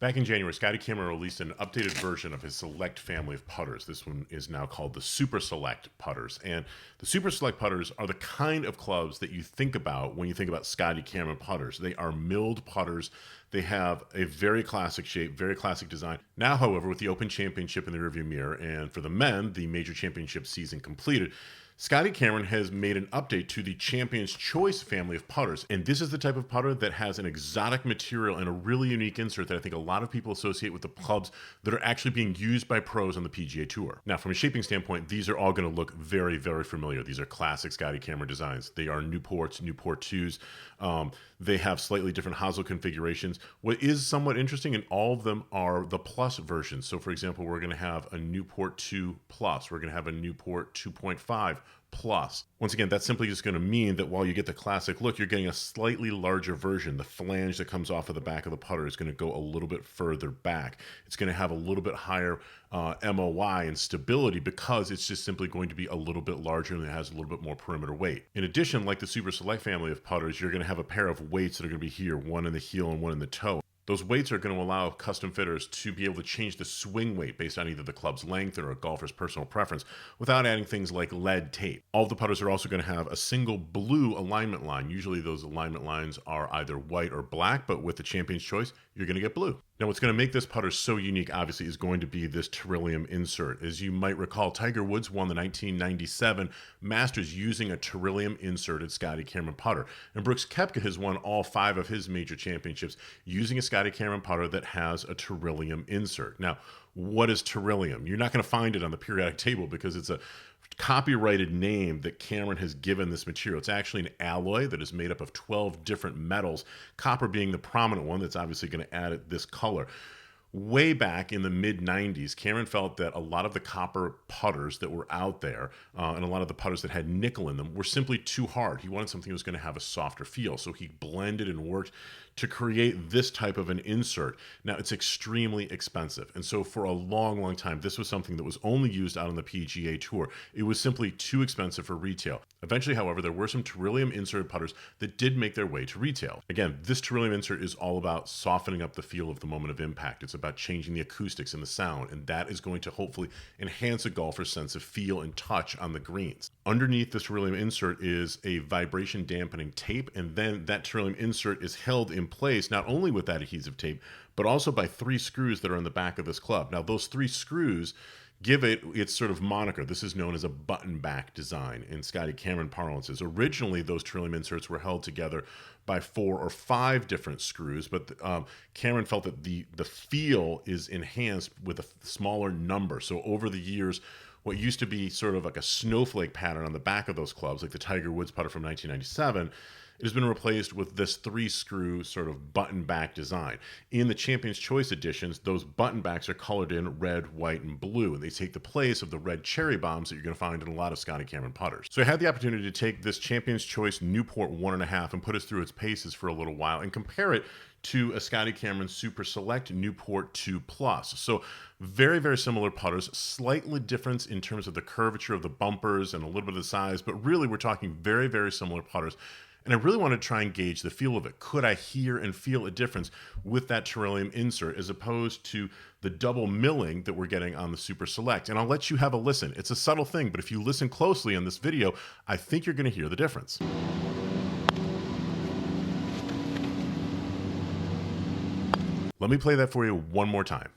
Back in January, Scotty Cameron released an updated version of his Select family of putters. This one is now called the Super Select putters. And the Super Select putters are the kind of clubs that you think about when you think about Scotty Cameron putters. They are milled putters. They have a very classic shape, very classic design. Now, however, with the Open Championship in the rearview mirror, and for the men, the Major Championship season completed, Scotty Cameron has made an update to the Champion's Choice family of putters, and this is the type of putter that has an exotic material and a really unique insert that I think a lot of people associate with the clubs that are actually being used by pros on the PGA Tour. Now, from a shaping standpoint, these are all going to look very, very familiar. These are classic Scotty Cameron designs. They are Newport 2s. They have slightly different hosel configurations. What is somewhat interesting, and all of them are the plus versions. So, for example, we're going to have a Newport 2 Plus. We're going to have a Newport 2.5 Plus. Once again, that's simply just going to mean that while you get the classic look, you're getting a slightly larger version. The flange that comes off of the back of the putter is going to go a little bit further back. It's going to have a little bit higher MOI and stability because it's just simply going to be a little bit larger and it has a little bit more perimeter weight. In addition, like the Super Select family of putters, you're going to have a pair of weights that are going to be here, one in the heel and one in the toe. Those weights are going to allow custom fitters to be able to change the swing weight based on either the club's length or a golfer's personal preference without adding things like lead tape. All of the putters are also going to have a single blue alignment line. Usually those alignment lines are either white or black, but with the Champion's Choice, you're going to get blue. Now, what's going to make this putter so unique, obviously, is going to be this Teryllium insert. As you might recall, Tiger Woods won the 1997 Masters using a Teryllium inserted Scotty Cameron putter. And Brooks Koepka has won all 5 of his major championships using a Scotty Cameron putter that has a Teryllium insert. Now, what is Teryllium? You're not going to find it on the periodic table because it's a copyrighted name that Cameron has given this material. It's actually an alloy that is made up of 12 different metals, copper being the prominent one that's obviously going to add it this color. Way back in the mid-90s, Cameron felt that a lot of the copper putters that were out there and a lot of the putters that had nickel in them were simply too hard. He wanted something that was going to have a softer feel, so he blended and worked to create this type of an insert. Now, it's extremely expensive, and so for a long, long time, this was something that was only used out on the PGA Tour. It was simply too expensive for retail. Eventually, however, there were some Teryllium inserted putters that did make their way to retail. Again, this Teryllium insert is all about softening up the feel of the moment of impact. It's about changing the acoustics and the sound, and that is going to hopefully enhance a golfer's sense of feel and touch on the greens. Underneath this Teryllium insert is a vibration dampening tape, and then that Teryllium insert is held in place not only with that adhesive tape, but also by 3 screws that are on the back of this club. Now, those 3 screws give it its sort of moniker. This is known as a button back design in Scotty Cameron parlances. Originally, those Teryllium inserts were held together by 4 or 5 different screws, but Cameron felt that the feel is enhanced with a smaller number. So over the years, what used to be sort of like a snowflake pattern on the back of those clubs, like the Tiger Woods putter from 1997, it has been replaced with this 3-screw sort of button back design. In the Champion's Choice editions, those button backs are colored in red, white, and blue, and they take the place of the red cherry bombs that you're going to find in a lot of Scotty Cameron putters. So I had the opportunity to take this Champion's Choice Newport 1.5 and put us through its paces for a little while and compare it to a Scotty Cameron Super Select Newport 2 Plus. So very, very similar putters, slightly different in terms of the curvature of the bumpers and a little bit of the size, but really we're talking very, very similar putters. And I really want to try and gauge the feel of it. Could I hear and feel a difference with that Teryllium insert as opposed to the double milling that we're getting on the Super Select? And I'll let you have a listen. It's a subtle thing, but if you listen closely on this video, I think you're going to hear the difference. Let me play that for you one more time.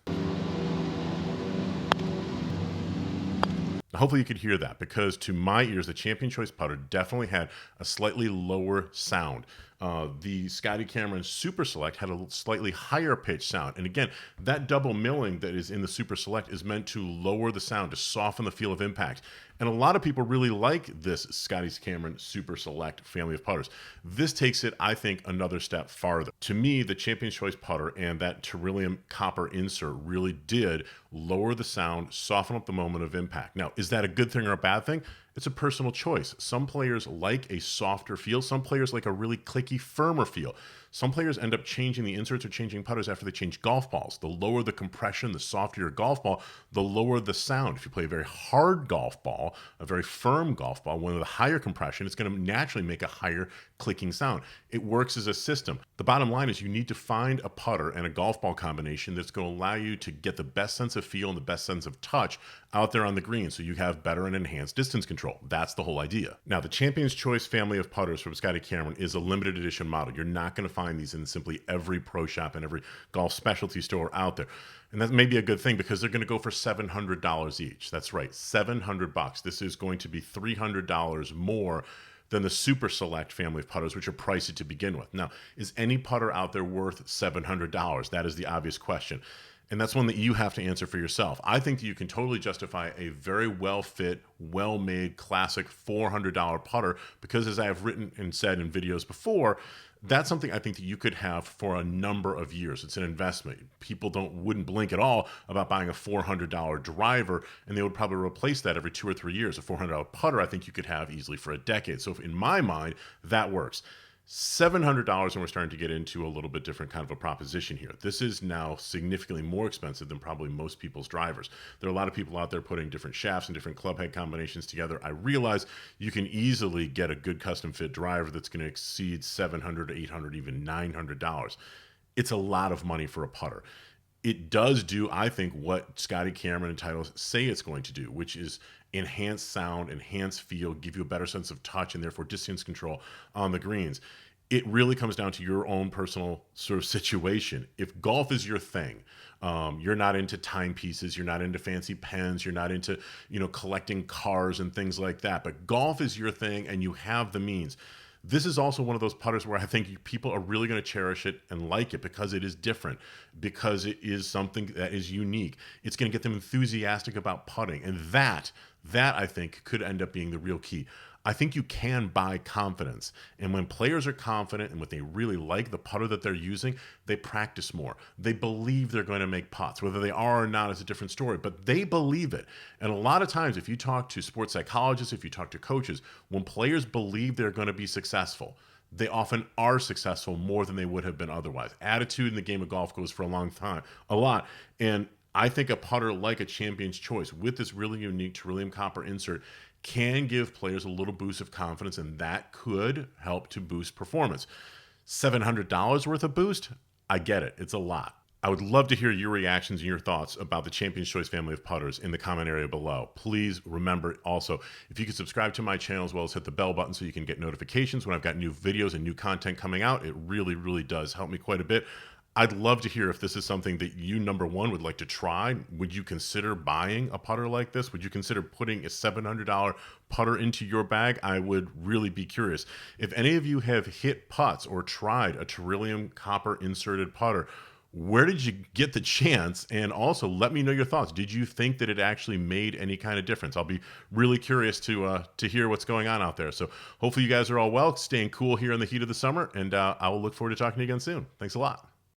Hopefully you could hear that, because to my ears, the Champion Choice putter definitely had a slightly lower sound. The Scotty Cameron Super Select had a slightly higher pitch sound. And again, that double milling that is in the Super Select is meant to lower the sound, to soften the feel of impact. And a lot of people really like this Scotty Cameron Super Select family of putters. This takes it, I think, another step farther. To me, the Champion's Choice putter and that Teryllium copper insert really did lower the sound, soften up the moment of impact. Now, is that a good thing or a bad thing? It's a personal choice. Some players like a softer feel. Some players like a really clicky, firmer feel. Some players end up changing the inserts or changing putters after they change golf balls. The lower the compression, the softer your golf ball, the lower the sound. If you play a very hard golf ball, ball, a very firm golf ball, one with a higher compression, it's going to naturally make a higher clicking sound. It works as a system. The bottom line is you need to find a putter and a golf ball combination that's going to allow you to get the best sense of feel and the best sense of touch out there on the green, so you have better and enhanced distance control. That's the whole idea. Now, the Champion's Choice family of putters from Scotty Cameron is a limited edition model. You're not going to find these in simply every pro shop and every golf specialty store out there. And that may be a good thing because they're going to go for $700 each. That's right, $700. This is going to be $300 more than the Super Select family of putters, which are pricey to begin with. Now, is any putter out there worth $700? That is the obvious question. And that's one that you have to answer for yourself. I think that you can totally justify a very well-fit, well-made, classic $400 putter because, as I have written and said in videos before, that's something I think that you could have for a number of years. It's an investment. People wouldn't blink at all about buying a $400 driver, and they would probably replace that every 2 or 3 years. A $400 putter, I think you could have easily for a decade. So in my mind, that works. $700, and we're starting to get into a little bit different kind of a proposition here. This is now significantly more expensive than probably most people's drivers. There are a lot of people out there putting different shafts and different club head combinations together. I realize you can easily get a good custom fit driver that's going to exceed $700, $800, even $900. It's a lot of money for a putter. It does do, I think, what Scotty Cameron and titles say it's going to do, which is enhance sound, enhance feel, give you a better sense of touch, and therefore distance control on the greens. It really comes down to your own personal sort of situation. If golf is your thing, you're not into timepieces, you're not into fancy pens, you're not into, collecting cars and things like that, but golf is your thing and you have the means. This is also one of those putters where I think people are really going to cherish it and like it because it is different, because it is something that is unique. It's going to get them enthusiastic about putting. And that I think could end up being the real key. I think you can buy confidence. And when players are confident and what they really like, the putter that they're using, they practice more. They believe they're going to make putts. Whether they are or not is a different story, but they believe it. And a lot of times, if you talk to sports psychologists, if you talk to coaches, when players believe they're going to be successful, they often are successful more than they would have been otherwise. Attitude in the game of golf goes for a lot. And I think a putter like a Champion's Choice with this really unique Teryllium copper insert can give players a little boost of confidence, and that could help to boost performance. $700 worth of boost? I get it. It's a lot. I would love to hear your reactions and your thoughts about the Champion's Choice family of putters in the comment area below. Please remember also, if you could subscribe to my channel as well as hit the bell button so you can get notifications when I've got new videos and new content coming out. It really, really does help me quite a bit. I'd love to hear if this is something that you, number one, would like to try. Would you consider buying a putter like this? Would you consider putting a $700 putter into your bag? I would really be curious. If any of you have hit putts or tried a Teryllium copper inserted putter, where did you get the chance? And also let me know your thoughts. Did you think that it actually made any kind of difference? I'll be really curious to hear what's going on out there. So hopefully you guys are all well, staying cool here in the heat of the summer, and I will look forward to talking to you again soon. Thanks a lot.